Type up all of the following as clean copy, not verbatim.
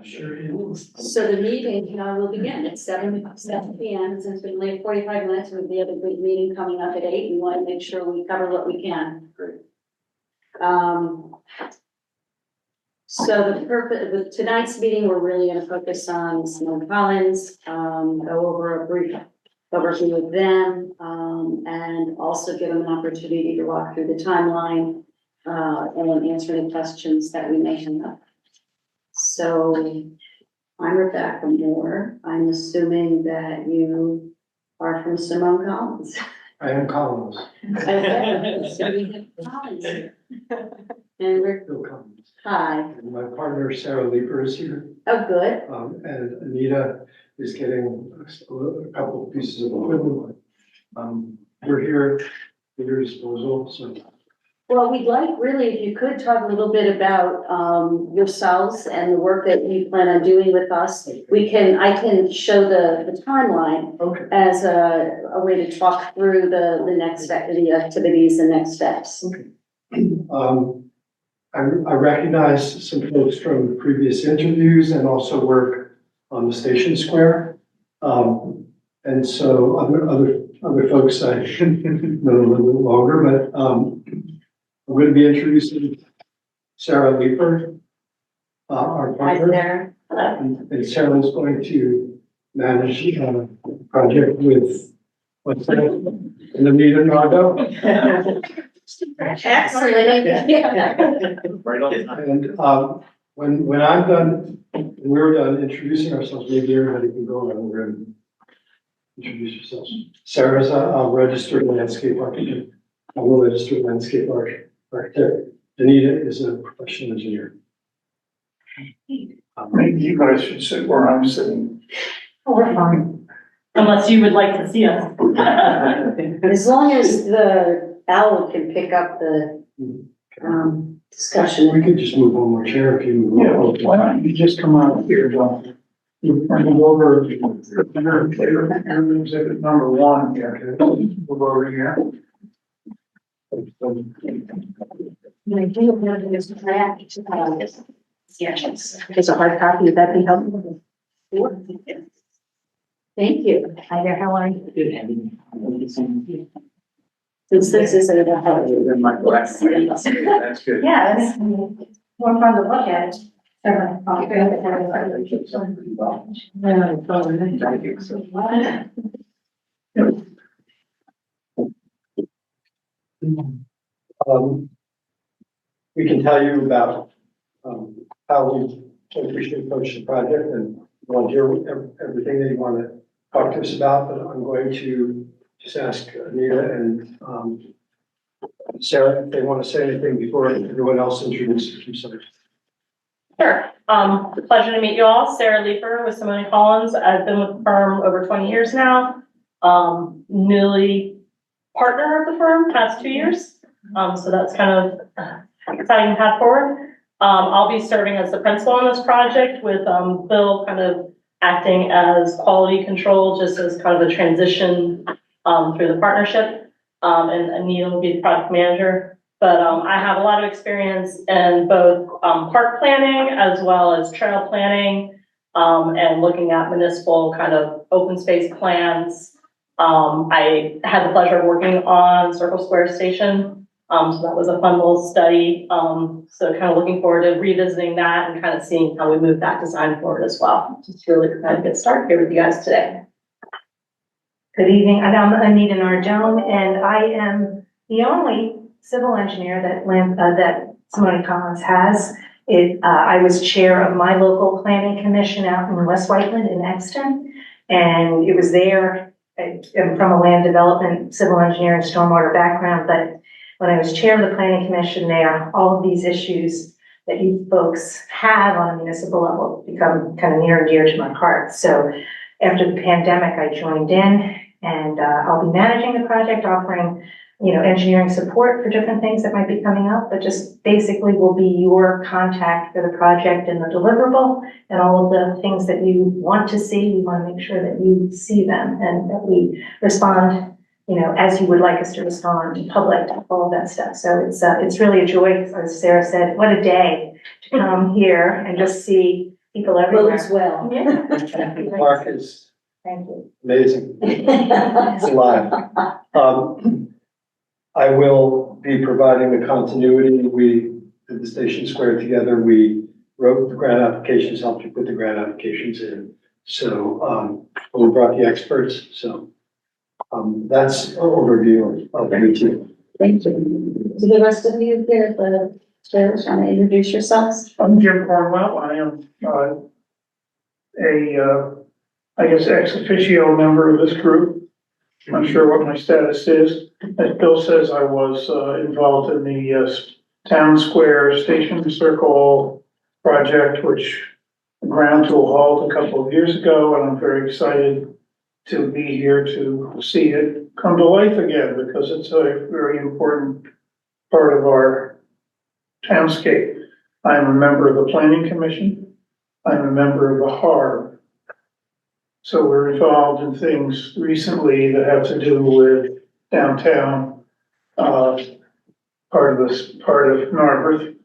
Sure is. So the meeting, will begin at 7 p.m. Since we late 45 minutes, we have a good meeting coming up at 8. We want to make sure we cover what we can. Great. So the purpose of tonight's meeting, we're really going to focus on Simone Collins, go over a brief overview of them, and also give them an opportunity to walk through the timeline, and answer any questions that we may have. So I'm Rebecca Moore. I'm assuming that you are from Simone Collins. I am Collins. Okay, so we have Collins here. And we're, Bill Collins. hi, And my partner Sarah Leeper is here. oh, good. And Anita is getting a couple of pieces of equipment. We're here at your disposal, so. Well, we'd like really, if you could talk a little bit about, yourselves and the work that you plan on doing with us. I can show the timeline Okay. as a way to talk through the next step, the activities and next steps. I recognize some folks from previous interviews and also work on the Station Square. And so other folks I know a little bit longer, but, I'm going to be introducing Sarah Leeper, our Hi partner. there. Hello. And Sarah is going to manage the project with, what's that? Anita Nardo. Excellent. Yeah. Right on time. And when I'm done, when we're done introducing ourselves, maybe everybody can go around the room. Introduce yourselves. Sarah's a registered landscape architect. I'm a registered landscape architect. Anita is a professional engineer. Maybe you guys should sit where I'm sitting. Oh, we're fine. Unless you would like to see us. As long as the owl can pick up the, discussion. We could just move one more chair if you. Yeah, well, why don't you just come out here, John? You can move over, exhibit number 1 here. Move over here. There's a hard copy, would that be helpful? Sure. Thank you. Hi there, how are you? Since this isn't about. That's good. Yeah, it's more fun to look at. We can tell you about how we should approach the project and want to hear everything that you want to talk to us about, but I'm going to just ask Anita and Sarah if they want to say anything before everyone else introduces themselves. Sure. Pleasure to meet you all. Sarah Leeper with Simone Collins. I've been with the firm over 20 years now. Newly partner of the firm, past 2 years. So that's kind of exciting path forward. I'll be serving as the principal on this project with Bill kind of acting as quality control, just as kind of a transition through the partnership. And Anita will be the project manager. But I have a lot of experience in both park planning as well as trail planning, and looking at municipal kind of open space plans. I had the pleasure of working on Circle Square Station. So that was a fun little study. So kind of looking forward to revisiting that and kind of seeing how we move that design forward as well. Just really kind of get started here with you guys today. Good evening, I'm Anita Nardone, and I am the only civil engineer that Simone Collins has. I was chair of my local planning commission out in West Whiteland in Exton, and it was there. I'm from a land development, civil engineering, stormwater background, but when I was chair of the planning commission there, all of these issues that you folks have on a municipal level become kind of near and dear to my heart. So after the pandemic, I joined in, and I'll be managing the project, offering, engineering support for different things that might be coming up, but just basically will be your contact for the project and the deliverable and all of the things that you want to see. We want to make sure that you see them and that we respond, as you would like us to respond to public, all of that stuff. So it's really a joy, as Sarah said, what a day to come here and just see People everywhere. bodes well. Yeah. Park is Thank you. amazing. It's alive. I will be providing the continuity. We did the Station Square together. We wrote the grant applications, helped you put the grant applications in. So, we brought the experts. So, that's an overview of the meeting. Thank you. Do the rest of you here at the chairs want to introduce yourselves? I'm Jim Cornwell. I am, I guess, ex officio member of this group. I'm not sure what my status is. As Bill says, I was, involved in the, Town Square Station Circle project, which ground to a halt a couple of years ago, and I'm very excited to be here to see it come to life again, because it's a very important part of our townscape. I'm a member of the Planning Commission. I'm a member of the HARB. So we're involved in things recently that have to do with downtown, part of Narberth,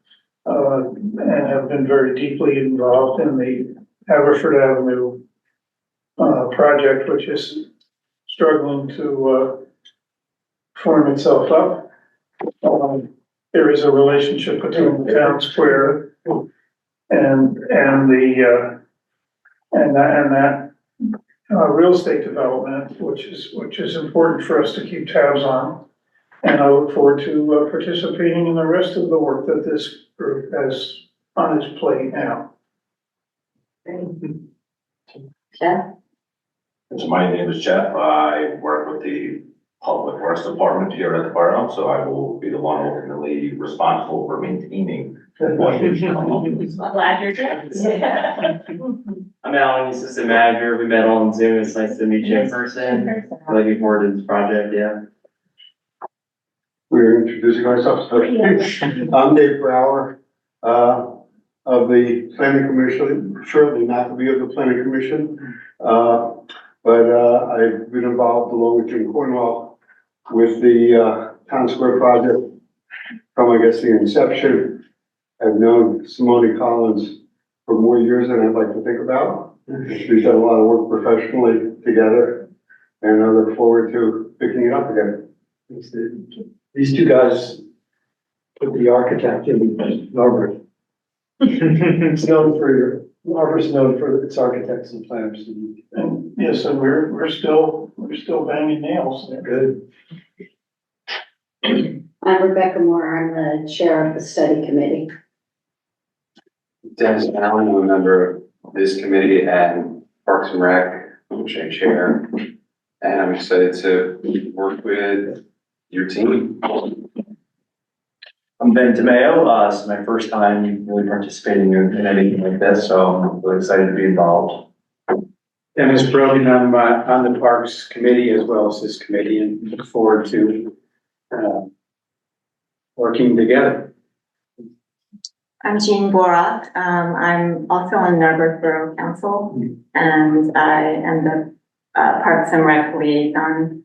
and have been very deeply involved in the Haverford Avenue project, which is struggling to form itself up. There is a relationship between the town square and that real estate development, which is important for us to keep tabs on. And I look forward to participating in the rest of the work that this group has on its plate now. Jeff? So my name is Jeff. I work with the Public Works Department here at the borough, so I will be the one ultimately responsible for maintaining what is going on. Glad you're here. I'm Alan, assistant manager. We met on Zoom. It's nice to meet you in person. Looking forward to this project, yeah. We're introducing ourselves. I'm Dave Brower, of the Planning Commission, shortly not to be of the Planning Commission. But I've been involved along with Jim Cornwell with the Town Square project from, I guess, the inception. I've known Simone Collins for more years than I'd like to think about. We've done a lot of work professionally together, and I look forward to picking it up again. These two guys put the architect in Norbert. It's known for, Norbert's known for its architects and planners. And yes, and we're still banging nails there. Good. I'm Rebecca Moore. I'm the chair of the study committee. Dennis Allen, I'm a member of this committee and Parks and Rec, which I chair. And I'm excited to work with your team. I'm Ben DeMeo. This is my first time really participating in anything like this, so I'm really excited to be involved. Dennis Brody, I'm on the Parks Committee as well as this committee, and look forward to working together. I'm Jean Borak. I'm also on Narberth Borough Council, and I am the Parks and Rec liaison.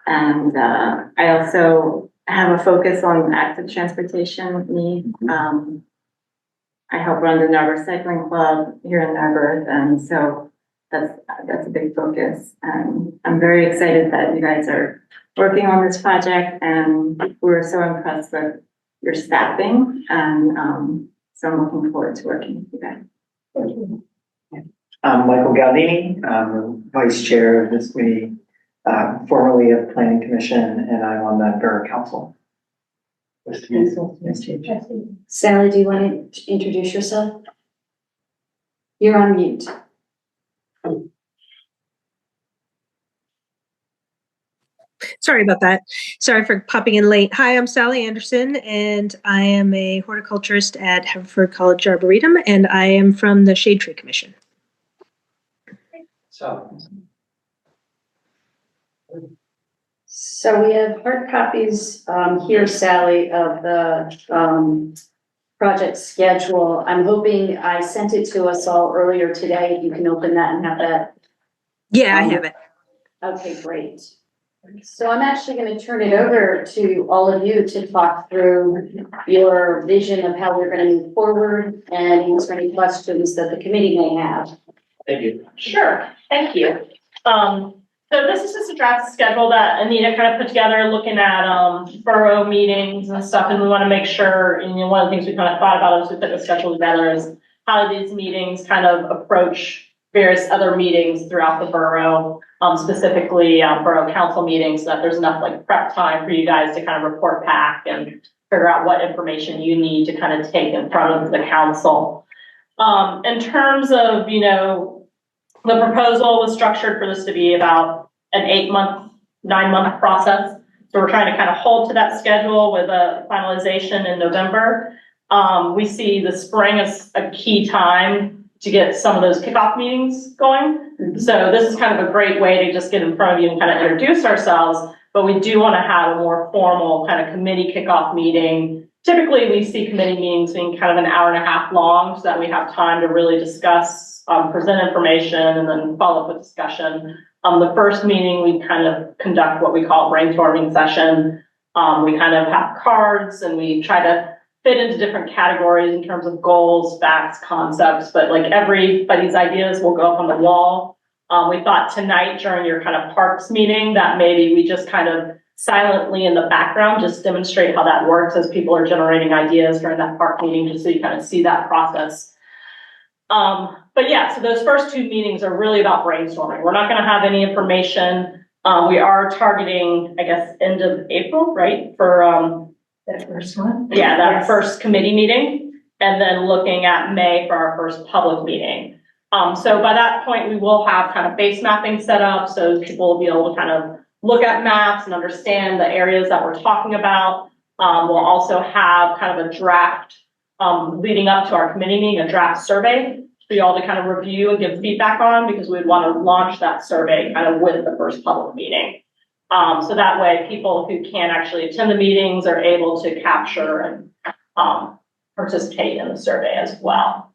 And I also have a focus on active transportation needs. I help run the Narberth Cycling Club here in Narberth, and so that's a big focus. And I'm very excited that you guys are working on this project, and we're so impressed with your staffing, and so I'm looking forward to working with you guys. I'm Michael Galdini. I'm vice chair of this committee, formerly of Planning Commission, and I'm on the Borough Council. Nice to meet you. Sally, do you want to introduce yourself? You're on mute. Sorry about that. Sorry for popping in late. Hi, I'm Sally Anderson, and I am a horticulturist at Haverford College Arboretum, and I am from the Shade Tree Commission. So we have hard copies here, Sally, of the project schedule. I'm hoping I sent it to us all earlier today. You can open that and have that. Yeah, I have it. Okay, great. So I'm actually gonna turn it over to all of you to talk through your vision of how we're gonna move forward and answer any questions that the committee may have. Thank you. Sure, thank you. So this is just a draft schedule that Anita kind of put together, looking at, borough meetings and stuff, and we want to make sure, and one of the things we kind of thought about as we put the schedule together is how do these meetings kind of approach various other meetings throughout the borough, specifically, borough council meetings, so that there's enough like prep time for you guys to kind of report back and figure out what information you need to kind of take in front of the council. In terms of, the proposal was structured for this to be about an 9-month process. So we're trying to kind of hold to that schedule with a finalization in November. We see the spring as a key time to get some of those kickoff meetings going. So this is kind of a great way to just get in front of you and kind of introduce ourselves, but we do want to have a more formal kind of committee kickoff meeting. Typically, we see committee meetings being kind of an hour and a half long so that we have time to really discuss, present information, and then follow up with discussion. The first meeting, we kind of conduct what we call a brainstorming session. We kind of have cards and we try to fit into different categories in terms of goals, facts, concepts, but like everybody's ideas will go up on the wall. We thought tonight during your kind of parks meeting that maybe we just kind of silently in the background, just demonstrate how that works as people are generating ideas during that park meeting, just so you kind of see that process. But yeah, so those first 2 meetings are really about brainstorming. We're not going to have any information. We are targeting, I guess, end of April, right? For, That first one? yeah, that Yes. first committee meeting, and then looking at May for our first public meeting. So by that point, we will have kind of base mapping set up, so people will be able to kind of look at maps and understand the areas that we're talking about. We'll also have kind of a draft, leading up to our committee meeting, a draft survey for you all to kind of review and give feedback on, because we'd want to launch that survey kind of with the first public meeting. So that way people who can't actually attend the meetings are able to capture and participate in the survey as well.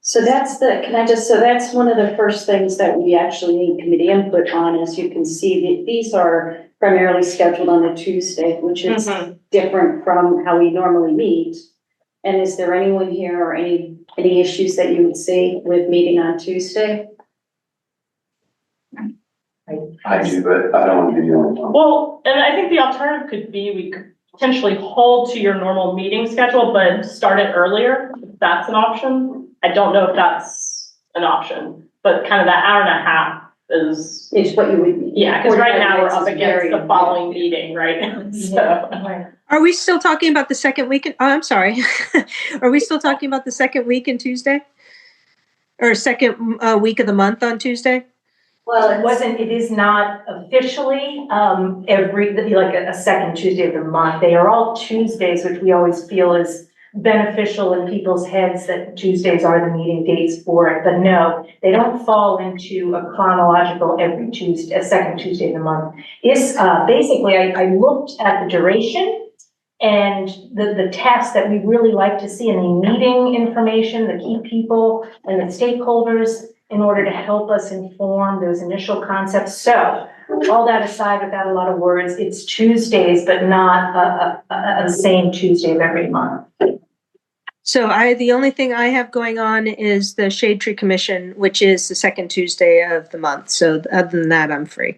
So that's that's one of the first things that we actually need committee input on. As you can see, these are primarily scheduled on a Tuesday, which is different from how we normally meet. And is there anyone here or any issues that you would see with meeting on Tuesday? I do, but I don't want to be the only one. Well, and I think the alternative could be we could potentially hold to your normal meeting schedule, but start it earlier, if that's an option. I don't know if that's an option, but kind of that hour and a half is what you would. Yeah, because right now we're up It's against the very- following meeting, right? So, Are we still talking about the second week? Oh, I'm sorry. Are we still talking about the second week in Tuesday? Or second week of the month on Tuesday? Well, it is not officially, like a second Tuesday of the month. They are all Tuesdays, which we always feel is beneficial in people's heads that Tuesdays are the meeting dates for it. But no, they don't fall into a chronological every Tuesday, a second Tuesday of the month. It's basically, I looked at the duration and the tasks that we really like to see in the meeting information, the key people and the stakeholders, in order to help us inform those initial concepts. So all that aside, without a lot of words, it's Tuesdays, but not a same Tuesday of every month. So the only thing I have going on is the Shade Tree Commission, which is the second Tuesday of the month. So other than that, I'm free.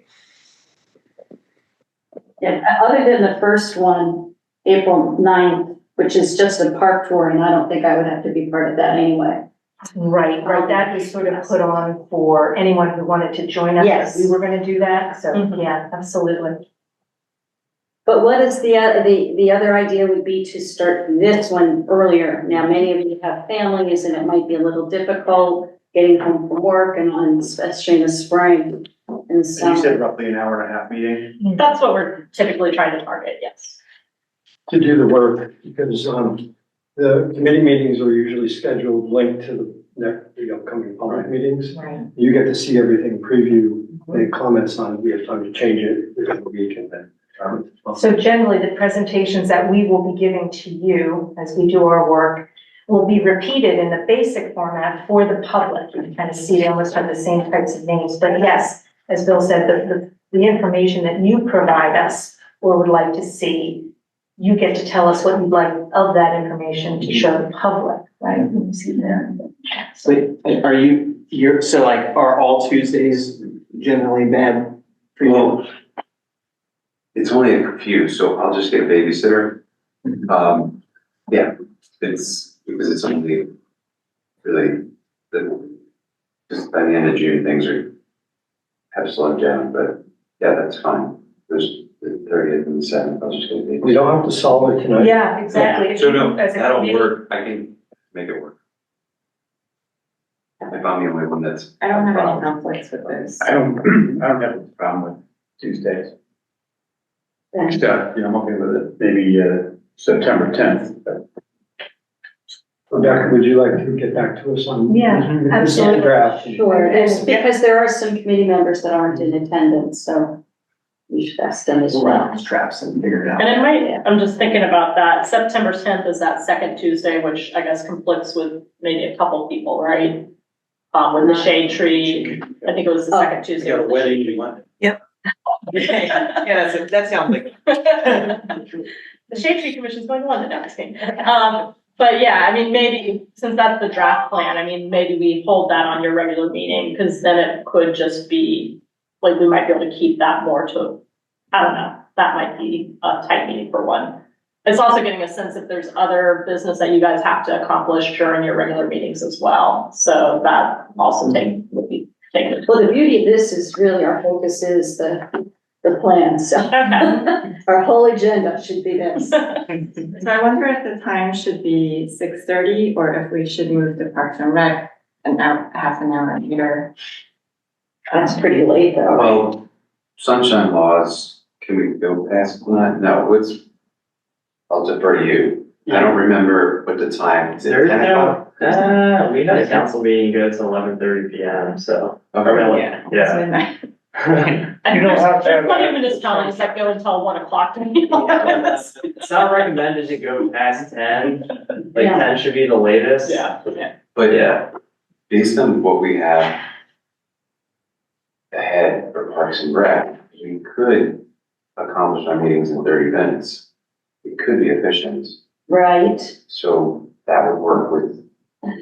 Yeah, other than the first one, April 9th, which is just a park tour, and I don't think I would have to be part of that anyway. Right. That was sort of put on for anyone who wanted to join us. Yes. We were gonna do that, so Mhm. yeah, absolutely. But what is the other idea would be to start this one earlier. Now, many of you have families and it might be a little difficult getting home from work and especially in the spring and You summer. said roughly an hour and a half meeting? that's what we're typically trying to target, yes. To do the work, because, the committee meetings are usually scheduled linked to the upcoming public meetings. Right. You get to see everything, preview, make comments on it, we have time to change it within the week and then. So generally, the presentations that we will be giving to you as we do our work will be repeated in the basic format for the public. You can kind of see they almost have the same types of names, but yes, as Bill said, the the information that you provide us or would like to see, you get to tell us what you'd like of that information to show the public, right? You see there. So so like, are all Tuesdays generally bad for you? Well, it's only a few, so I'll just get a babysitter. Yeah, it's because it's only really just by the end of June, things have slowed down, but yeah, that's fine. There's the 30th and the 7th, I'll just get a babysitter. We don't have to solve it tonight. Yeah, exactly. If So you- no, as a that'll committee- work. I can make it work. If I'm the only one that's. I don't have any conflicts with this. I don't have a problem with Tuesdays. I'm okay with it. Maybe, September 10th. Rebecca, would you like to get back to us on? Yeah, This is a absolutely. draft. Sure, and because there are some committee members that aren't in attendance, so we should ask them as well. Traps and figure it out. And it might, I'm just thinking about that, September 10th is that second Tuesday, which I guess conflicts with maybe a couple people, right? With the shade tree, I think it was the second Tuesday. with the shade tree. Yeah, that sounds like. The Shade Tree Commission is going to London, no, I'm just kidding. But yeah, I mean, maybe, since that's the draft plan, I mean, maybe we hold that on your regular meeting, because then it could just be, like, we might be able to keep that more to, I don't know, that might be a tight meeting for one. It's also getting a sense if there's other business that you guys have to accomplish during your regular meetings as well, so that also would be taken. Well, the beauty of this is really our focus is the plan, so. Okay. Our whole agenda should be this. So I wonder if the time should be 6:30 or if we should move to Parks and Rec an hour, half an hour later. That's pretty late though. Well, sunshine laws, can we go past that? No, I'll defer to you. I don't remember what the time, is it There's 10 o'clock? no, we had a council meeting go to 11:30 PM, so. Okay. Yeah. You don't have to have Plenty of that. municipalities that go until 1 o'clock to be honest. It's not recommended to go past 10, like Yeah. 10 should be the latest. Yeah. But yeah, based on what we have ahead for Parks and Rec, we could accomplish our meetings in 30 minutes. It could be efficient. Right, So that would work with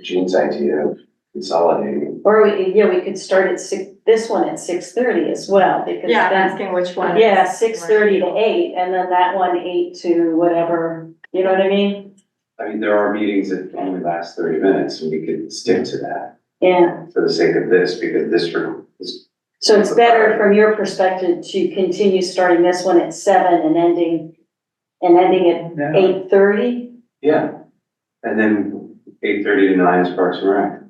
Gene's idea of consolidating. or we could start at this one at 6:30 as well, because Yeah, I'm then, asking which one. yeah, 6:30 to 8, and then that one 8 to whatever, you know what I mean? I mean, there are meetings that only last 30 minutes and we could stick to that Yeah, for the sake of this, because this is. so it's better from your perspective to continue starting this one at 7 and ending at 8:30? Yeah. And then 8:30 to 9 is Parks and Rec.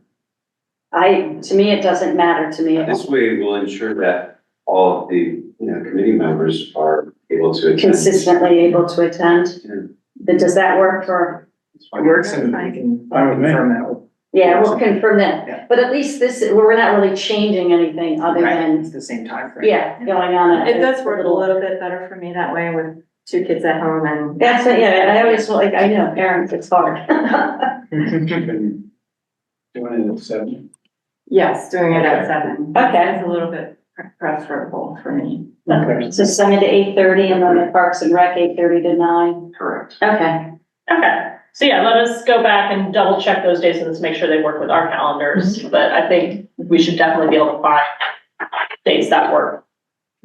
To me, it doesn't matter to me at all. This way we'll ensure that all of the, committee members are able to attend. Consistently able to attend. Yeah. But does that work for, It works and we can Fine with me. confirm that with. yeah, we'll confirm Yeah. that. But at least we're not really changing anything other than, It's the same time frame. yeah, going on. It does work a little bit better for me that way with 2 kids at home and. That's it, yeah, and I always, I know, parents, it's hard. Doing it at 7. Yes, doing it at Okay. 7. Okay. It's a little bit preferable for me. Okay. So 7 to 8:30 and then the Parks and Rec, 8:30 to 9. Correct. Okay, Okay, so yeah, let us go back and double check those dates and just make sure they work with our calendars, but I think we should definitely be able to find dates that work.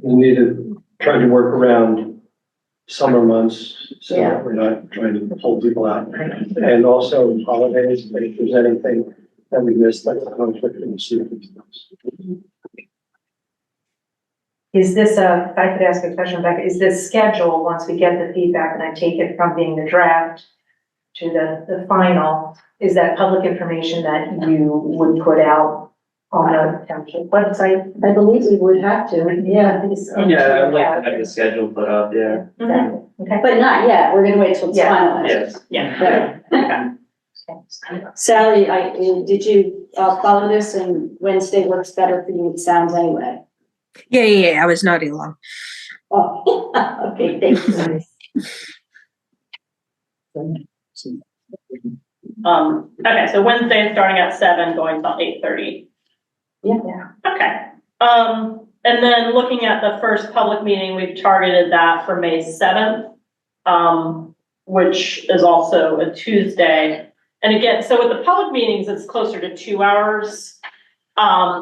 We need to try to work around summer months, so Yeah. that we're not trying to pull people out. And also holidays, if there's anything that we missed, like the conflict in the season. Is this if I could ask a question, Rebecca, is this schedule, once we get the feedback and I take it from being the draft to the final, is that public information that you would put out on the township website? I believe we would have to, yeah. Yeah, I would like to have the schedule put up, yeah. Okay. But not yet, we're gonna wait till it's Yeah. finalized. Yes. Yeah. Right. Sally, did you follow this, and Wednesday works better for you, it sounds anyway? Yeah, I was nodding along. Oh, okay, thank you. Okay, so Wednesday starting at 7, going till 8:30. Yeah. Okay, And then looking at the first public meeting, we've targeted that for May 7th, which is also a Tuesday. And again, so with the public meetings, it's closer to 2 hours.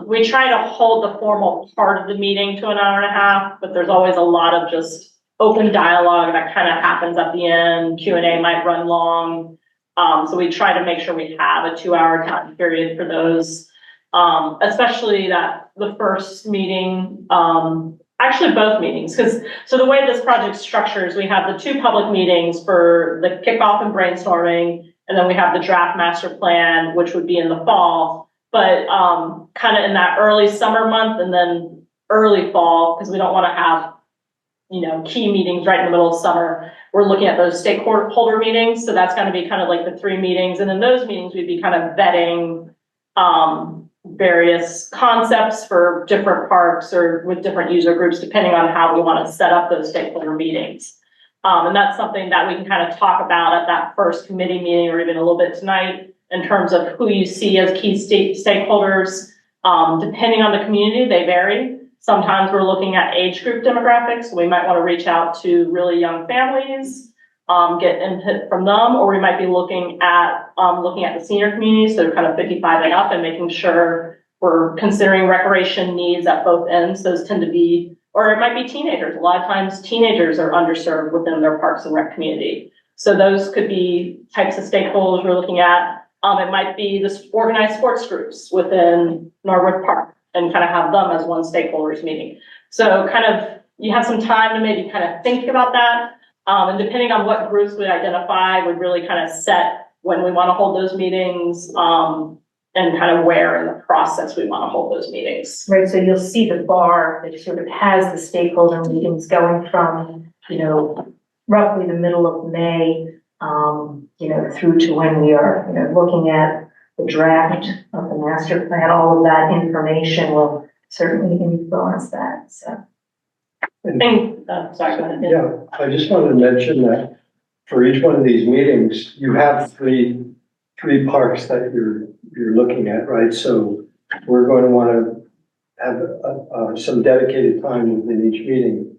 We try to hold the formal part of the meeting to an hour and a half, but there's always a lot of just open dialogue that kind of happens at the end. Q&A might run long. So we try to make sure we have a 2-hour time period for those, especially that the first meeting, actually both meetings, so the way this project structures, we have the 2 public meetings for the kickoff and brainstorming, and then we have the draft master plan, which would be in the fall, but kind of in that early summer month and then early fall, because we don't want to have, you know, key meetings right in the middle of summer. We're looking at those stakeholder meetings. So that's going to be kind of like the 3 meetings. And in those meetings, we'd be kind of vetting various concepts for different parks or with different user groups, depending on how we want to set up those stakeholder meetings. And that's something that we can kind of talk about at that first committee meeting or even a little bit tonight in terms of who you see as key stakeholders. Depending on the community, they vary. Sometimes we're looking at age group demographics. So we might want to reach out to really young families, get input from them, or we might be looking at the senior community, so kind of 55 and up, and making sure we're considering recreation needs at both ends. Those tend to be, or it might be teenagers. A lot of times teenagers are underserved within their parks and rec community. So those could be types of stakeholders we're looking at. It might be the organized sports groups within Norwood Park, and kind of have them as one stakeholders meeting. So kind of, you have some time to maybe kind of think about that. And depending on what groups we identify, would really kind of set when we want to hold those meetings, and kind of where in the process we want to hold those meetings. Right, so you'll see the bar that sort of has the stakeholder meetings going from, you know, roughly the middle of May, you know, through to when we are, you know, looking at the draft of the master plan. All of that information will certainly influence that, so. Sorry, go ahead. Yeah, I just wanted to mention that for each one of these meetings, you have three parks that you're looking at, right? So we're going to want to have some dedicated time within each meeting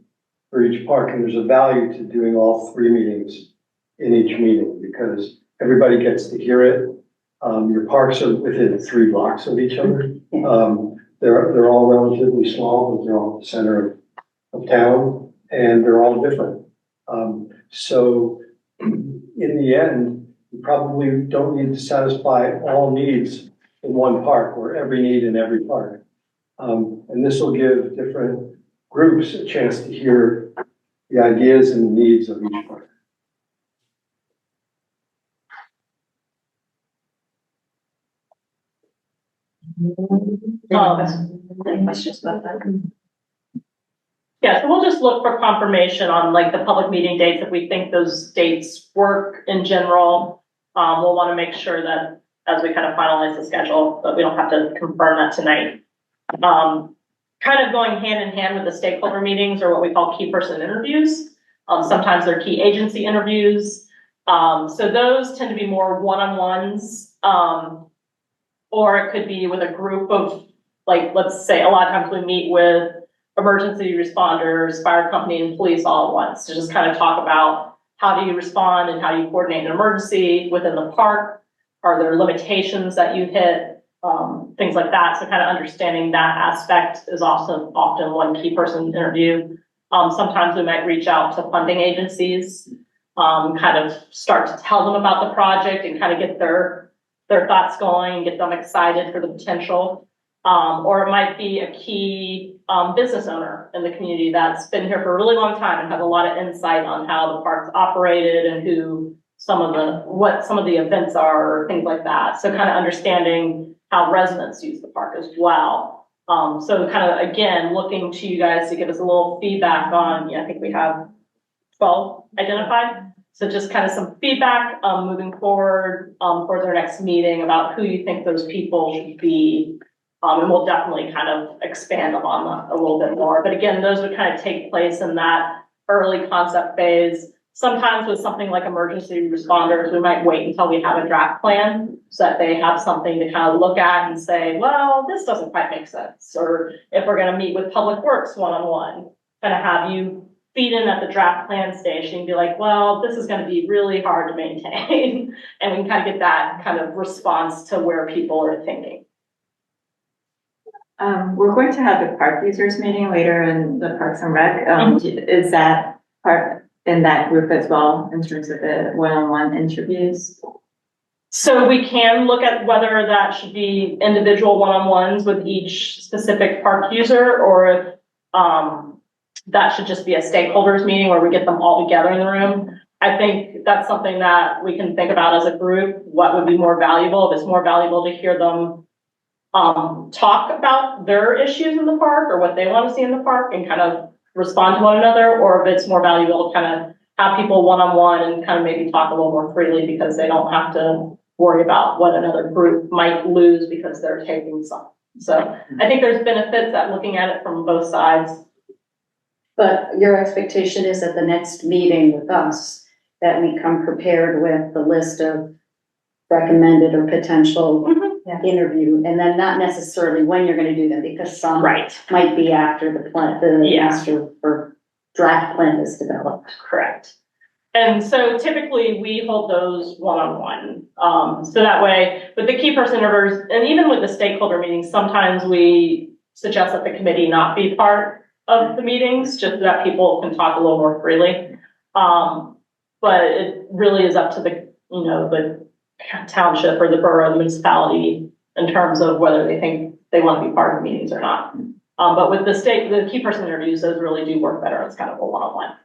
for each park, and there's a value to doing all 3 meetings in each meeting because everybody gets to hear it. Your parks are within 3 blocks of each other. They're all relatively small, but they're all at the center of town, and they're all different. So in the end, you probably don't need to satisfy all needs in one park or every need in every park. And this will give different groups a chance to hear the ideas and needs of each park. Any questions about that? Yeah, so we'll just look for confirmation on like the public meeting dates. If we think those dates work in general, we'll want to make sure that as we kind of finalize the schedule, that we don't have to confirm that tonight. Kind of going hand in hand with the stakeholder meetings or what we call key person interviews. Sometimes they're key agency interviews. So those tend to be more one-on-ones, or it could be with a group of, like, let's say a lot of times we meet with emergency responders, fire company, and police all at once to just kind of talk about how do you respond and how do you coordinate an emergency within the park? Are there limitations that you hit? Things like that. So kind of understanding that aspect is also often one key person interview. Sometimes we might reach out to funding agencies, kind of start to tell them about the project and kind of get their thoughts going, get them excited for the potential. Or it might be a key business owner in the community that's been here for a really long time and has a lot of insight on how the park's operated and what some of the events are or things like that. So kind of understanding how residents use the park as well. So kind of, again, looking to you guys to give us a little feedback on, I think we have 12 identified. So just kind of some feedback moving forward for their next meeting about who you think those people should be. And we'll definitely kind of expand upon that a little bit more. But again, those would kind of take place in that early concept phase. sometimes with something like emergency responders, we might wait until we have a draft plan so that they have something to kind of look at and say, well, this doesn't quite make sense. Or if we're gonna meet with Public Works one-on-one, kind of have you feed in at the draft plan station and be like, well, this is gonna be really hard to maintain. And we can kind of get that kind of response to where people are thinking. We're going to have the park users meeting later in the Parks and Rec. Is that part in that group as well, in terms of the one-on-one interviews? So we can look at whether that should be individual one-on-ones with each specific park user, or if that should just be a stakeholders meeting where we get them all together in the room. I think that's something that we can think about as a group. What would be more valuable? If it's more valuable to hear them talk about their issues in the park or what they want to see in the park and kind of respond to one another, or if it's more valuable to kind of have people one-on-one and kind of maybe talk a little more freely because they don't have to worry about what another group might lose because they're taking some. So I think there's benefits at looking at it from both sides. But your expectation is at the next meeting with us, that we come prepared with the list of recommended or potential interview, and then not necessarily when you're gonna do them, because some might be after the plan, the master or draft plan is developed. Correct. And so typically we hold those one-on-one. So that way, with the key person interviewers, and even with the stakeholder meetings, sometimes we suggest that the committee not be part of the meetings, just so that people can talk a little more freely. But it really is up to the, the township or the borough, the municipality, in terms of whether they think they want to be part of the meetings or not. But with the key person interviews, those really do work better as kind of a one-on-one.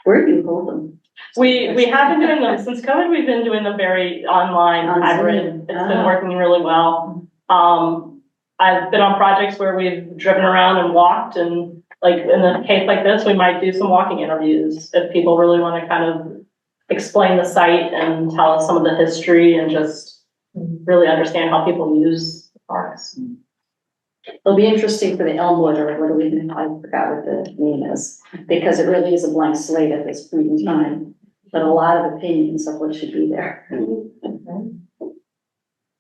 Where do you hold them? We have been doing them since COVID. We've been doing them very online, hybrid. It's been working really well. I've been on projects where we've driven around and walked, and like in a case like this, we might do some walking interviews if people really want to kind of explain the site and tell us some of the history and just really understand how people use the parks. It'll be interesting for the Elmwood, or what do we, I forgot what the name is, because it really is a blank slate at this point in time, but a lot of opinions of what should be there.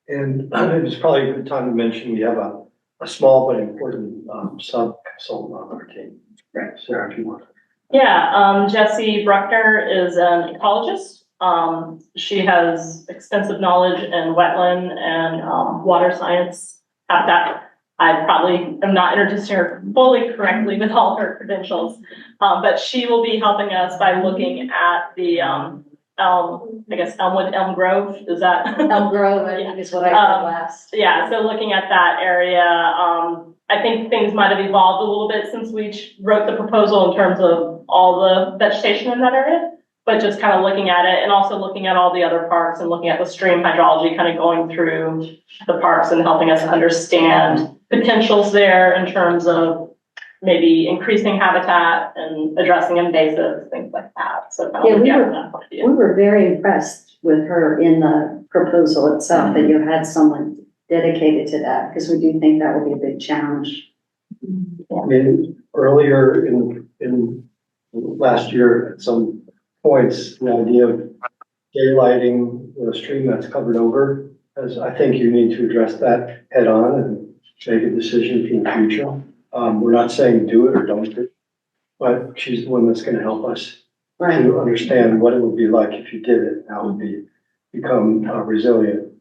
And it's probably a good time to mention, we have a small but important sub-consultant on our team. Right, Sarah, if you want. Yeah, Jessie Bruckner is an ecologist. She has extensive knowledge in wetland and water science habitat. I probably am not introducing her fully correctly with all her credentials, but she will be helping us by looking at the Elmwood, Elm Grove, is that? Elm Grove, I think is what I heard last. Yeah, so looking at that area, I think things might have evolved a little bit since we wrote the proposal in terms of all the vegetation in that area, but just kind of looking at it and also looking at all the other parks and looking at the stream hydrology, kind of going through the parks and helping us understand potentials there in terms of maybe increasing habitat and addressing invasives, things like that. So kind of looking at it from that point of view. We were very impressed with her in the proposal itself, that you had someone dedicated to that, because we do think that will be a big challenge. I mean, earlier in last year, at some points, the idea of daylighting a stream that's covered over, as I think you need to address that head on and make a decision for the future. We're not saying do it or don't do it, but she's the one that's going to help us to understand what it would be like if you did it, how it would become resilient.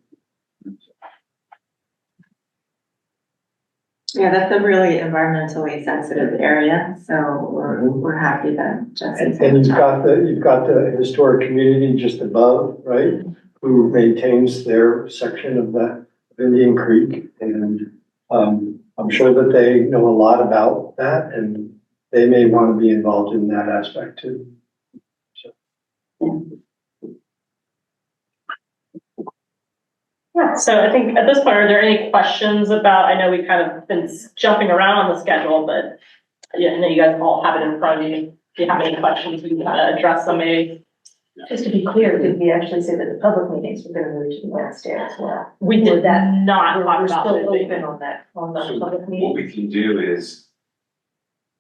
Yeah, that's a really environmentally sensitive area, so we're happy that Jesse's. And you've got the historic community just above, right? Who maintains their section of the Indian Creek, and I'm sure that they know a lot about that, and they may want to be involved in that aspect too. Yeah, so I think at this point, are there any questions about, I know we've kind of been jumping around on the schedule, but yeah, I know you guys all have it in front of you. If you have any questions, we can kind of address them maybe. Just to be clear, did we actually say that the public meetings were gonna move to the Wednesday as well? We did not We're talk about still it. open on that, on the So public what meeting. we can do is,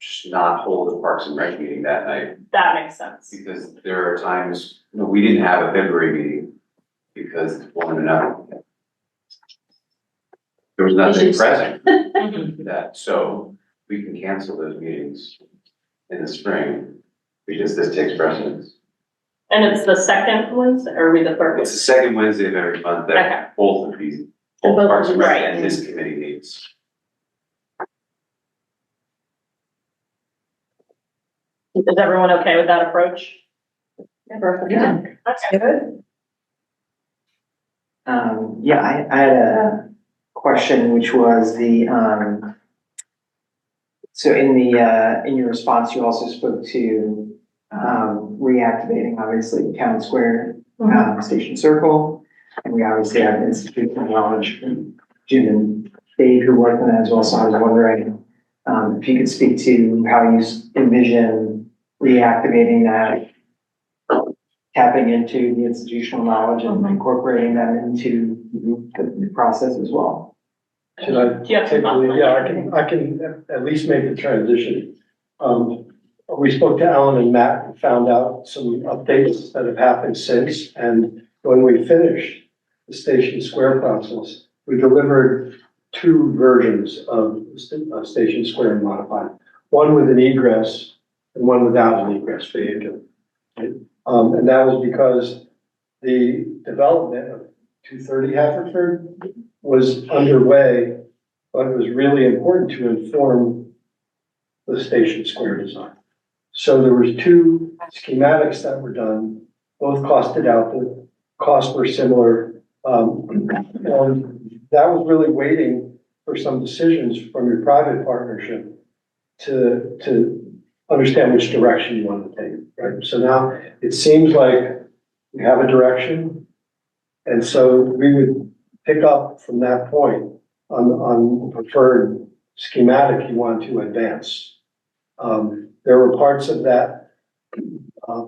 just not hold a Parks and Rec meeting that night, That makes sense. because there are times, we didn't have a February meeting because one or another. There was nothing Issues. present Mhm. that, so we can cancel those meetings in the spring because this takes precedence. And it's the second Wednesday, or are we the third? It's the second Wednesday of every month Okay. that both of these, And both both Parks of and them, Rec right. and this committee meets. Is everyone okay with that approach? Perfect. Yeah. Okay, good. Yeah, I had a question, which was so in in your response, you also spoke to, reactivating, obviously, Town Square, Station Circle. And we obviously have institutional knowledge from Jim and Dave who worked on that as well, so I was wondering, if you could speak to how you envision reactivating that, tapping into the institutional knowledge and incorporating that into the process as well. Should I Do you have take some the lead? thoughts? Yeah, I can at least make the transition. We spoke to Alan and Matt and found out some updates that have happened since. And when we finished the Station Square process, we delivered 2 versions of Station Square modified. One with an egress and one without an egress vehicle. And that was because the development of 230 Haverford was underway, but it was really important to inform the Station Square design. So there was 2 schematics that were done, both costed out, the costs were similar. And that was really waiting for some decisions from your private partnership to understand which direction you want to take, right? So now it seems like we have a direction. And so we would pick up from that point on the preferred schematic you want to advance. There were parts of that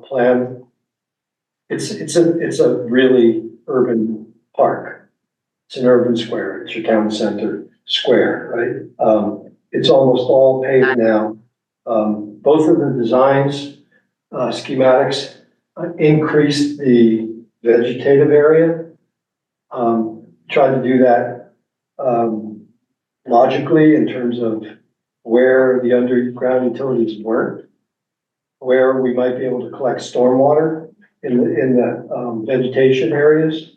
plan. It's a really urban park. It's an urban square. It's your town center square, right? It's almost all paved now. Both of the designs, schematics increased the vegetative area. Tried to do that logically in terms of where the underground utilities weren't, where we might be able to collect stormwater in the vegetation areas,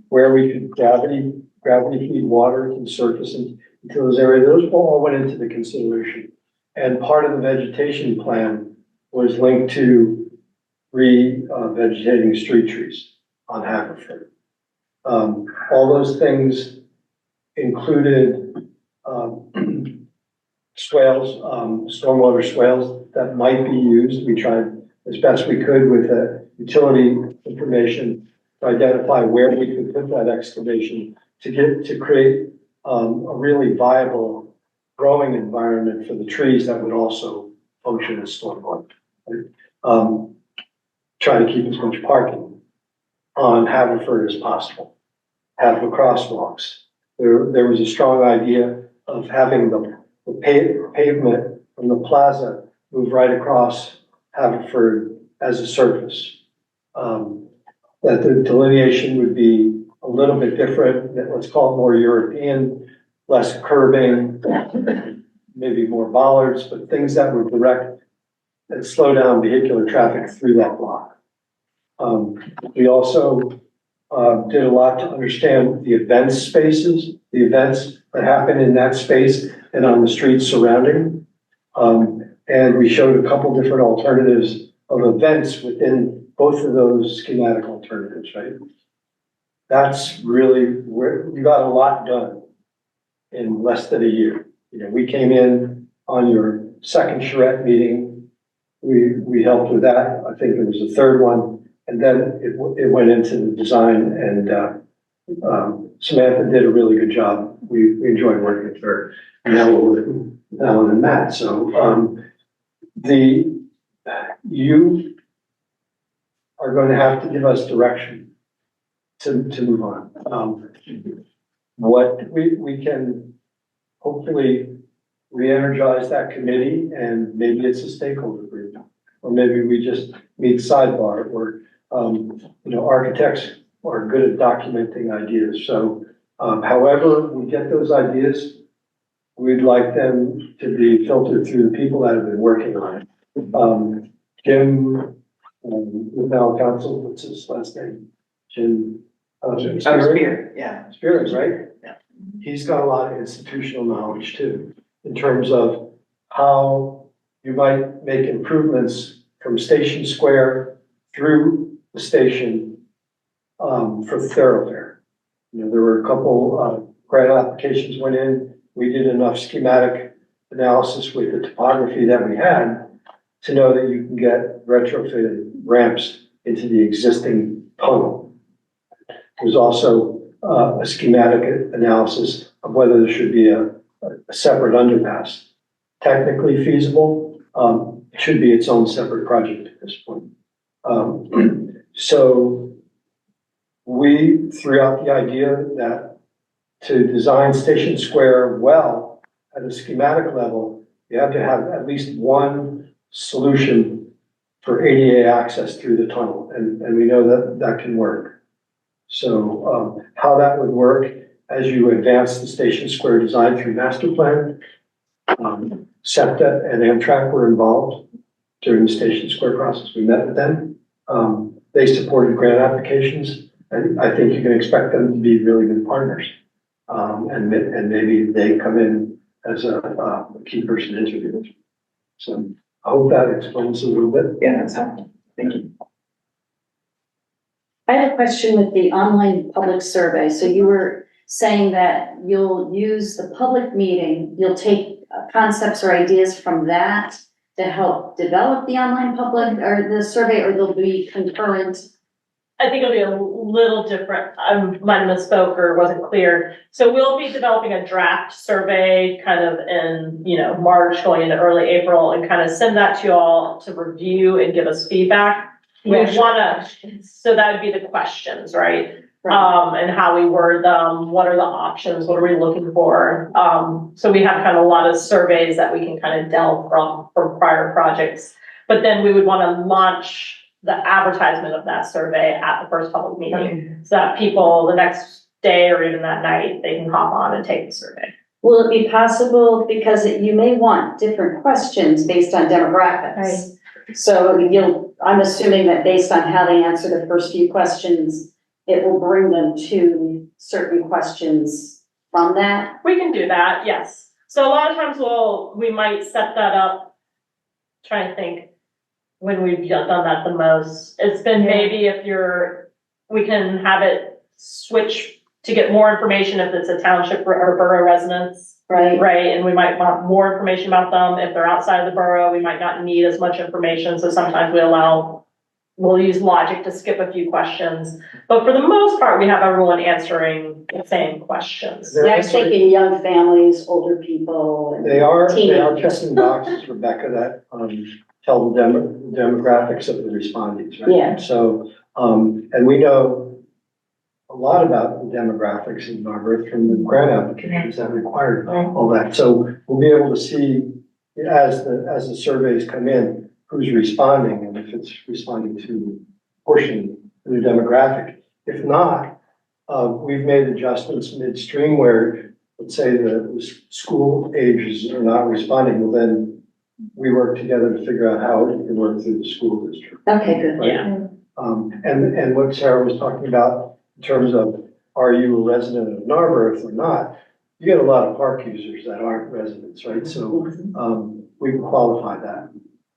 where we could gravity feed water to the surface into those areas. Those all went into the consideration. And part of the vegetation plan was linked to vegetating street trees on Haverford. All those things included swales, stormwater swales that might be used. We tried as best we could with the utility information to identify where we could put that excavation to create a really viable growing environment for the trees that would also function as stormwater. Try to keep as much parking on Haverford as possible. Have the crosswalks. There was a strong idea of having the pavement from the plaza move right across Haverford as a surface. That the delineation would be a little bit different, let's call it more European, less curbing, maybe more bollards, but things that would direct and slow down vehicular traffic through that block. We also did a lot to understand the event spaces, the events that happen in that space and on the streets surrounding. And we showed a couple different alternatives of events within both of those schematic alternatives, right? That's really where we got a lot done in less than a year. You know, we came in on your second charrette meeting. We helped with that. I think there was a third one, and then it went into the design, and Samantha did a really good job. We enjoyed working with her. And now we're with Alan and Matt. So you are going to have to give us direction to move on. What we can hopefully re-energize that committee, and maybe it's a stakeholder group. Or maybe we just meet sidebar, or, architects are good at documenting ideas. So, however we get those ideas, we'd like them to be filtered through the people that have been working on it. Jim, with our council, what's his last name? Jim. Spear, yeah. Spears, right? Yeah. He's got a lot of institutional knowledge too, in terms of how you might make improvements from Station Square through the station, for the thoroughfare. There were a couple, grant applications went in. We did enough schematic analysis with the topography that we had to know that you can get retrofitted ramps into the existing tunnel. There's also a schematic analysis of whether there should be a separate underpass. Technically feasible, it should be its own separate project at this point. So we threw out the idea that to design Station Square well at a schematic level, you have to have at least one solution for ADA access through the tunnel, and we know that that can work. So how that would work as you advance the Station Square design through master plan, SEPTA and Amtrak were involved during the Station Square process. We met with them. They supported grant applications, and I think you can expect them to be really good partners. And maybe they come in as a key person interview. So I hope that explains a little bit. Yeah, that's helpful. Thank you. I had a question with the online public survey. So you were saying that you'll use the public meeting, you'll take concepts or ideas from that to help develop the online public or the survey, or they'll be concurrent? I think it'll be a little different. I might have misspoke or wasn't clear. So we'll be developing a draft survey kind of in, March, going into early April, and kind of send that to you all to review and give us feedback. We wanna, so that would be the questions, right? And how we word them, what are the options, what are we looking for? So we have kind of a lot of surveys that we can kind of delve from prior projects. But then we would want to launch the advertisement of that survey at the first public meeting, so that people the next day or even that night, they can hop on and take the survey. Will it be possible, because you may want different questions based on demographics? Right. So I'm assuming that based on how they answer the first few questions, it will bring them to certain questions from that? We can do that, yes. So a lot of times we might set that up, trying to think when we've done that the most. It's been maybe we can have it switch to get more information if it's a township or borough residents. Right. Right, and we might want more information about them. If they're outside of the borough, we might not need as much information, so sometimes we'll use logic to skip a few questions. But for the most part, we have everyone answering the same questions. I was thinking young families, older people. They are teenagers. checking boxes, Rebecca, that tell the demographics of the respondents, right? Yeah. So, and we know a lot about the demographics in Narberth from the grant applications that required all that. So we'll be able to see as the surveys come in, who's responding, and if it's responding to portion of the demographic. If not, we've made adjustments midstream where, let's say, the school ages are not responding, well then we work together to figure out how it can work through the school district. Okay, good. Right? Yeah. And what Sarah was talking about in terms of, are you a resident of Narberth or not? You get a lot of park users that aren't residents, right? So, we can qualify that.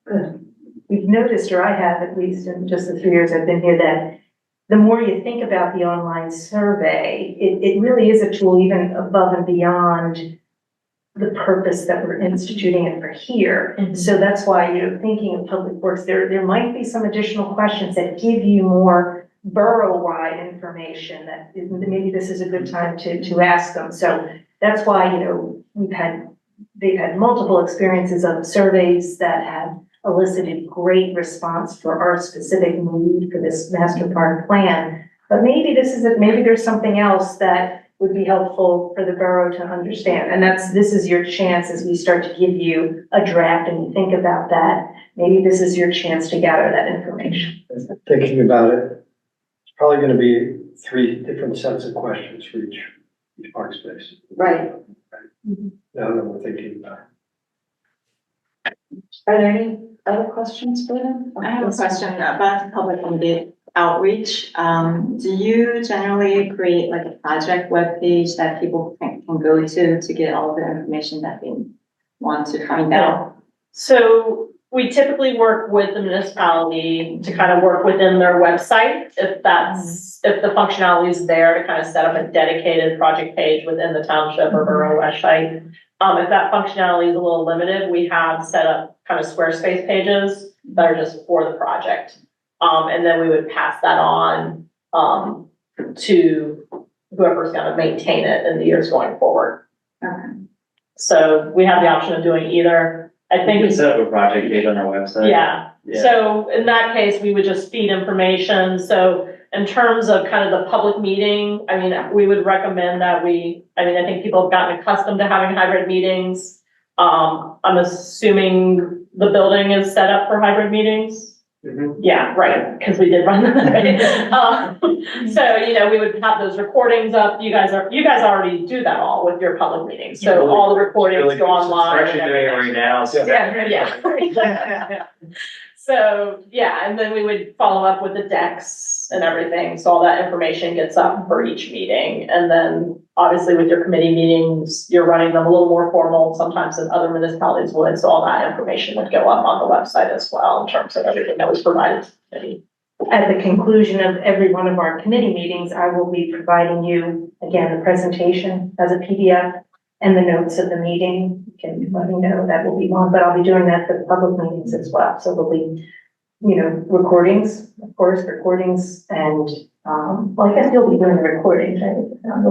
Good. We've noticed, or I have at least in just the 3 years I've been here, that the more you think about the online survey, it really is a tool even above and beyond the purpose that we're instituting it for here. So that's why, thinking of public works, there might be some additional questions that give you more borough-wide information that maybe this is a good time to ask them. So that's why, they've had multiple experiences of surveys that have elicited great response for our specific need for this master park plan. But maybe maybe there's something else that would be helpful for the borough to understand. And this is your chance as we start to give you a draft and you think about that. Maybe this is your chance to gather that information. Thinking about it, it's probably gonna be 3 different sets of questions for each park space. Right. Now that we're thinking about it. Are there any other questions for them? I have a question about the public outreach. Do you generally create like a project webpage that people can go to get all the information that they want to find out? So we typically work with the municipality to kind of work within their website, if the functionality is there to kind of set up a dedicated project page within the township or borough website. If that functionality is a little limited, we have set up kind of Squarespace pages that are just for the project. And then we would pass that on to whoever's gonna maintain it in the years going forward. Okay. So we have the option of doing either. I think We can set up a project page on our website. yeah. So in that case, we would just feed information. So in terms of kind of the public meeting, I mean, we would recommend that I think people have gotten accustomed to having hybrid meetings. I'm assuming the building is set up for hybrid meetings. Yeah, right, because we did run them. So, we would have those recordings up. You guys already do that all with your public meetings. So all the recordings go online. We're actually doing it right now. So. Yeah. So, yeah, and then we would follow up with the decks and everything. So all that information gets up for each meeting. And then obviously with your committee meetings, you're running them a little more formal sometimes than other municipalities would. So all that information would go up on the website as well in terms of everything that was provided to the committee. At the conclusion of every one of our committee meetings, I will be providing you, again, the presentation as a PDF and the notes of the meeting. You can let me know that will be on, but I'll be doing that for the public meetings as well. So there'll be, recordings, of course, and, well, I guess you'll be doing the recordings, right? Right.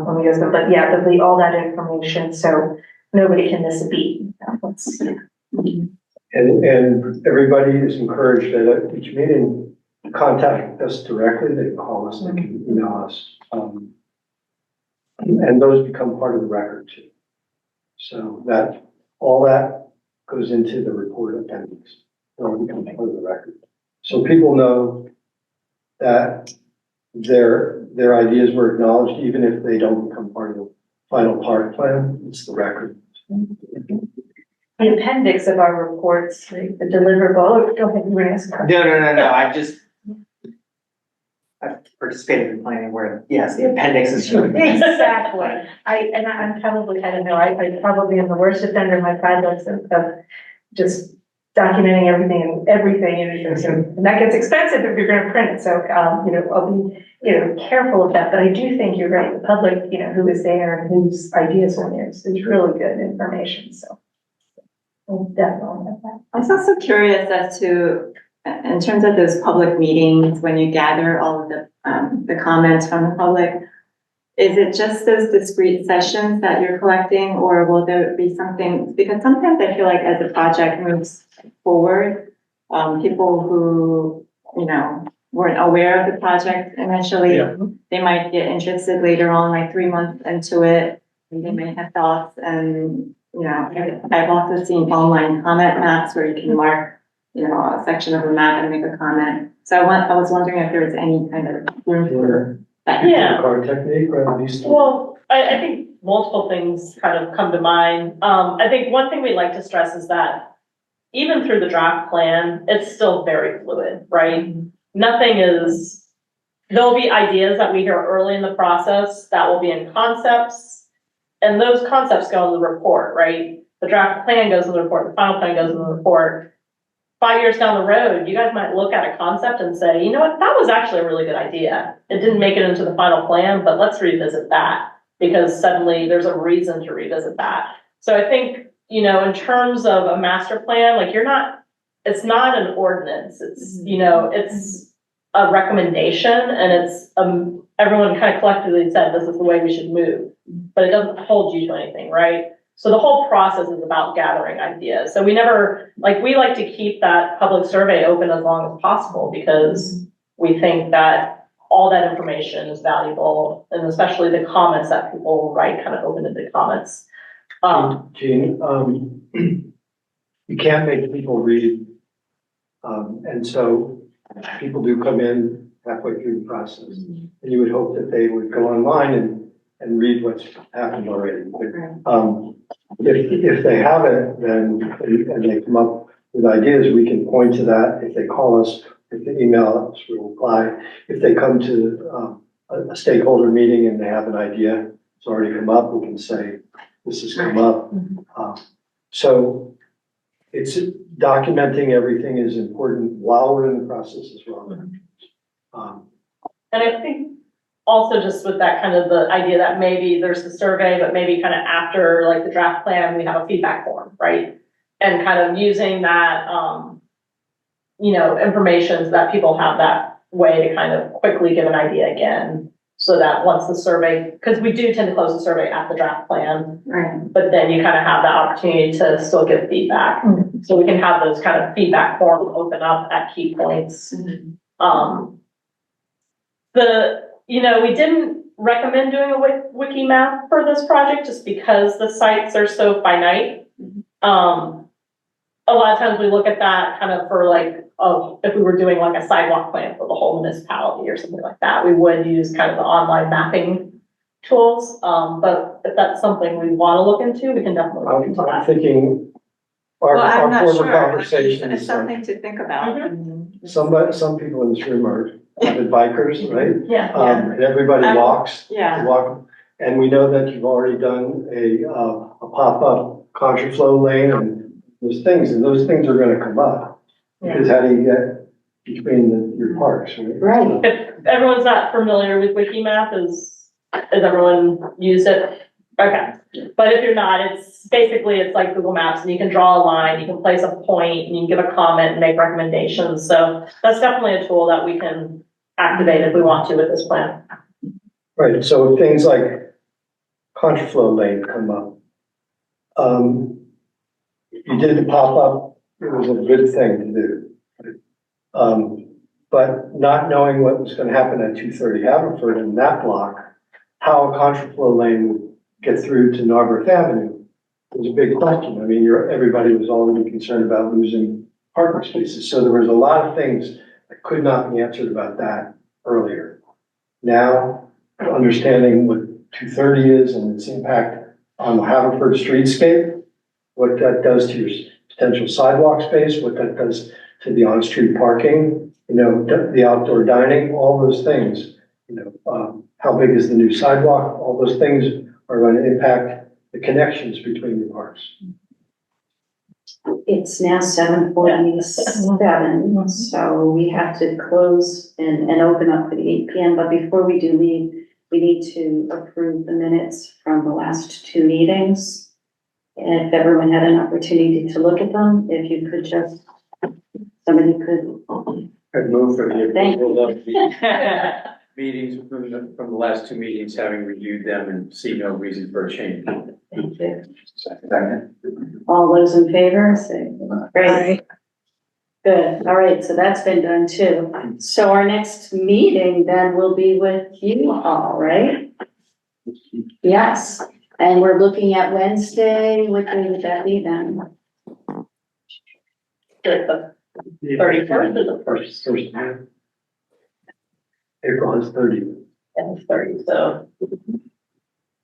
When we go through, but yeah, there'll be all that information, so nobody can miss a beat. And everybody is encouraged that at each meeting, contact us directly. They can call us, they can email us. And those become part of the record too. So all that goes into the report appendix. It'll become part of the record. So people know that their ideas were acknowledged, even if they don't become part of the final park plan. It's the record. The appendix of our reports, like the deliverable, go ahead, you were asking. No. I've participated in planning where, yes, the appendix is. Exactly. I'm probably, I don't know, I probably am the worst offender in my projects of just documenting everything, and that gets expensive if you're gonna print it, so, I'll be, careful of that, but I do think you're right, the public, who is there and whose ideas are there, is really good information, so. We'll definitely have that. I was also curious as to, in terms of those public meetings, when you gather all of the comments from the public, is it just those discrete sessions that you're collecting, or will there be something, because sometimes I feel like as the project moves forward, people who, weren't aware of the project initially, they might get interested later on, like 3 months into it, and they may have thoughts, and, I've also seen online comment maps where you can mark, a section of a map and make a comment. So I was wondering if there was any kind of room for that. Yeah. Card technique, or at least. Well, I think multiple things kind of come to mind. I think one thing we like to stress is that even through the draft plan, it's still very fluid, right? There'll be ideas that we hear early in the process that will be in concepts, and those concepts go in the report, right? The draft plan goes in the report, the final plan goes in the report. 5 years down the road, you guys might look at a concept and say, you know what, that was actually a really good idea. It didn't make it into the final plan, but let's revisit that, because suddenly there's a reason to revisit that. So I think, in terms of a master plan, like it's not an ordinance, it's, it's a recommendation, and it's, everyone kind of collectively said, this is the way we should move, but it doesn't hold you to anything, right? So the whole process is about gathering ideas. So we like to keep that public survey open as long as possible, because we think that all that information is valuable, and especially the comments that people write, kind of open-ended comments. Gene, you can't make people read. And so people do come in halfway through the process. And you would hope that they would go online and read what's happened already. But, if they haven't, then, and they come up with ideas, we can point to that. If they call us, if they email us, we'll reply. If they come to a stakeholder meeting and they have an idea, it's already come up, we can say, this has come up. So it's documenting everything is important while we're in the process as well. And I think also just with that kind of the idea that maybe there's the survey, but maybe kind of after like the draft plan, we have a feedback form, right? And kind of using that, information so that people have that way to kind of quickly give an idea again. So that once the survey, because we do tend to close the survey at the draft plan, Right. but then you kind of have the opportunity to still give feedback. So we can have those kind of feedback forms open up at key points. We didn't recommend doing a wiki map for this project just because the sites are so finite. A lot of times we look at that kind of for if we were doing like a sidewalk plan for the whole municipality or something like that, we would use kind of the online mapping tools. But if that's something we want to look into, we can definitely look into I'm that. thinking Well, I'm our not former sure. conversations. It's something to think about. Some people in this room are avid bikers, right? Yeah. And everybody walks. Yeah. Walk, and we know that you've already done a pop-up contraflow lane and those things are gonna come up. Because how do you get between your parks, right? Right. If everyone's not familiar with Wikimap, has everyone used it? Okay, but if you're not, it's like Google Maps, and you can draw a line, you can place a point, and you can give a comment and make recommendations. So that's definitely a tool that we can activate if we want to with this plan. Right, so things like contraflow lane come up. You did the pop-up, it was a good thing to do. But not knowing what was gonna happen at 230 Haverford in that block, how a contraflow lane would get through to Narberth Avenue was a big question. I mean, everybody was already concerned about losing parking spaces. So there was a lot of things that could not be answered about that earlier. Now, understanding what 230 is and its impact on the Haverford streetscape, what that does to your potential sidewalk space, what that does to the on-street parking, the outdoor dining, all those things, how big is the new sidewalk, all those things are going to impact the connections between the parks. It's now 7:47, so we have to close and open up for the 8 PM. But before we do leave, we need to approve the minutes from the last two meetings. And if everyone had an opportunity to look at them, if you could somebody could. I'd move for the Thank you. approval of the meetings from the last two meetings, having reviewed them and see no reason for a change. Thank you. Second. All those in favor, say great. Aye. Good. All right. So that's been done too. So our next meeting then will be with you all, right? Yes. And we're looking at Wednesday. What day would that be then? The 31st or the First, April is 30. and 30, so.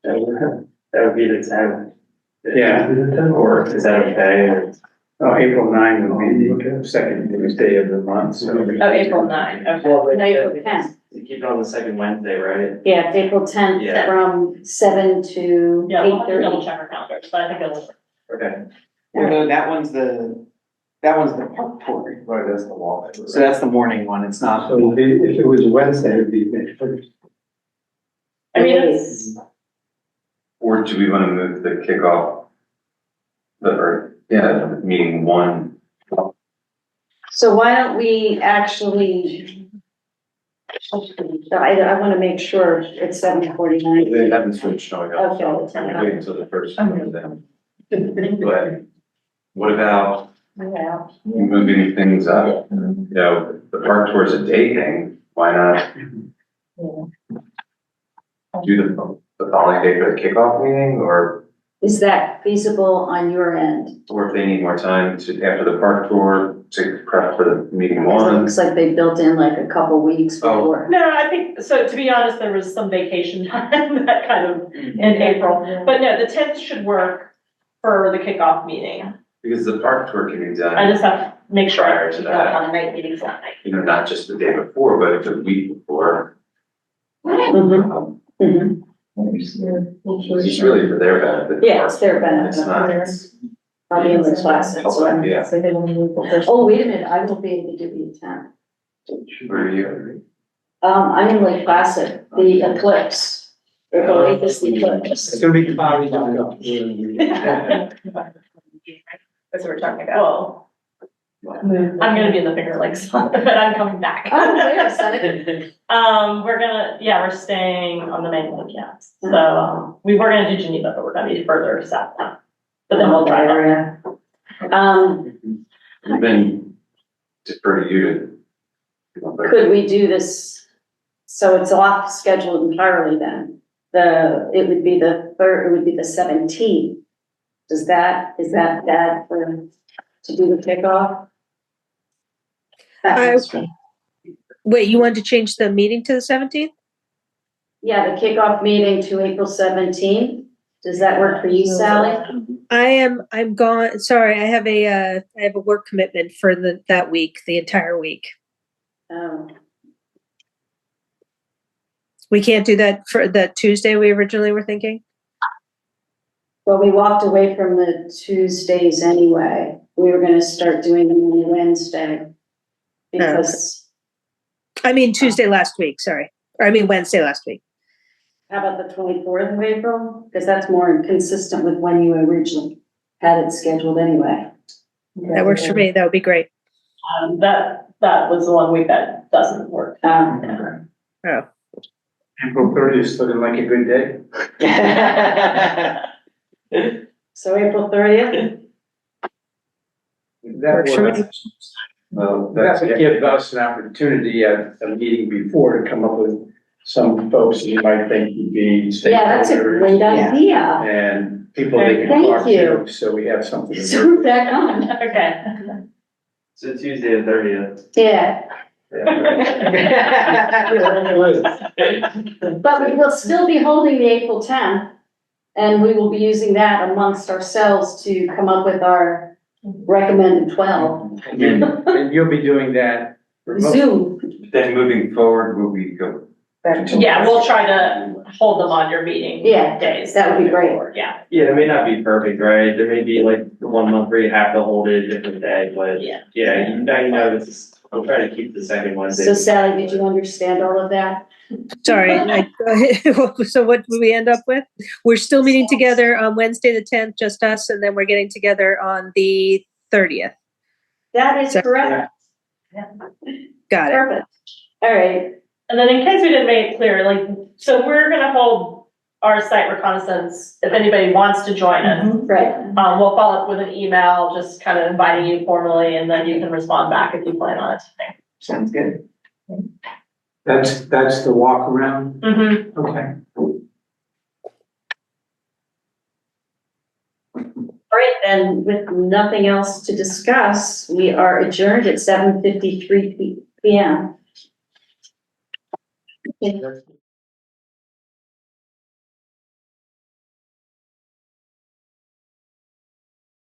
That would be the 10th. Yeah, Or is that okay? April 9 would be the second Tuesday of the month, so. Oh, April 9, okay. No, April 10th. You keep it on the second Wednesday, right? Yeah, it's April 10th Yeah. from 7 to Yeah, we'll have to 8:30. double check our calendars, but I think it'll work. Okay. Although that one's the park tour. Right, that's the wall. So that's the morning one. It's not. So if it was Wednesday, it'd be May 1st. I mean, it's, Or do we want to move the kickoff? Meeting one. So why don't we actually, I want to make sure it's 7:49. They haven't switched showing up, so Okay. I'm waiting until the first one of them. But what about yeah. moving things up? The park tour's a day thing, why not do the following day for the kickoff meeting, or Is that feasible on your end? if they need more time to, after the park tour, to prep for the meeting Because it one? looks like they built in like a couple weeks Oh. before. No, I think, so to be honest, there was some vacation time that kind of in April. But no, the 10th should work for the kickoff meeting. Because the park tour can be I done, just have to make sure Prior to we that. don't on the night meetings that night. you know, not just the day before, but the week before. Mhm, Um, mhm. It's really for their benefit. Yeah, it's their benefit. It's not. I'll be in the classes. Help them, yeah. Oh, wait a minute, I won't be able to do the 10th. Where are you? I'm in Lake Placid, the eclipse. April 8th is the eclipse. It's gonna be cloudy down That's what we're talking about. Well, I'm gonna be in the Finger Lakes, but I'm coming back. Oh, wait a second. we're staying on the mainland, yeah. So, we were gonna do Geneva, but we're gonna be further south now. But then we'll drive up. Area. We've been defer to you to. Could we do this, so it's off schedule entirely then? It would be the 17th. Is that bad to do the kickoff? Wait, you wanted to change the meeting to the 17th? Yeah, the kickoff meeting to April 17th. Does that work for you, Sally? I'm gone, sorry, I have a work commitment for that week, the entire week. Oh, We can't do that for that Tuesday we originally were thinking? well, we walked away from the Tuesdays anyway. We were gonna start doing them on Wednesday. Because, I mean, Tuesday last week, sorry. Or I mean, Wednesday last week. how about the 24th of April? Because that's more consistent with when you originally had it scheduled anyway. That works for me. That would be great. That was the one week that doesn't work. Oh. April 30th is looking like a good day. So April 30th? That Works for me. Well, That would give us an opportunity at a meeting before to come up with some folks you might think would be Yeah, that's a stakeholders great idea. and people they can Thank talk you. to, so we have something. to So we're back on. Okay. So Tuesday the 30th. Yeah, but we will still be holding the April 10th. And we will be using that amongst ourselves to come up with our recommended 12. And you'll be doing that remotely. Zoom. Then moving forward, will we go? Yeah, we'll try to hold them on your meeting Yeah, days. that would be great. Yeah, Yeah, it may not be perfect, right? There may be like 1 month where you have to hold it a different day, but yeah. yeah, you know, this is, I'll try to keep the second Wednesday. So Sally, did you understand all of that? Sorry. So what did we end up with? We're still meeting together on Wednesday, the 10th, just us, and then we're getting together on the 30th. That is correct. Got it. Perfect. All right. And then in case we didn't make it clear, like, so we're gonna hold our site reconnaissance, if anybody wants to join us. Right. We'll follow up with an email, just kind of inviting you formally, and then you can respond back if you plan on it. Sounds good. That's the walk around? Mm-hmm. Okay. All right, then with nothing else to discuss, we are adjourned at 7:53 p.m.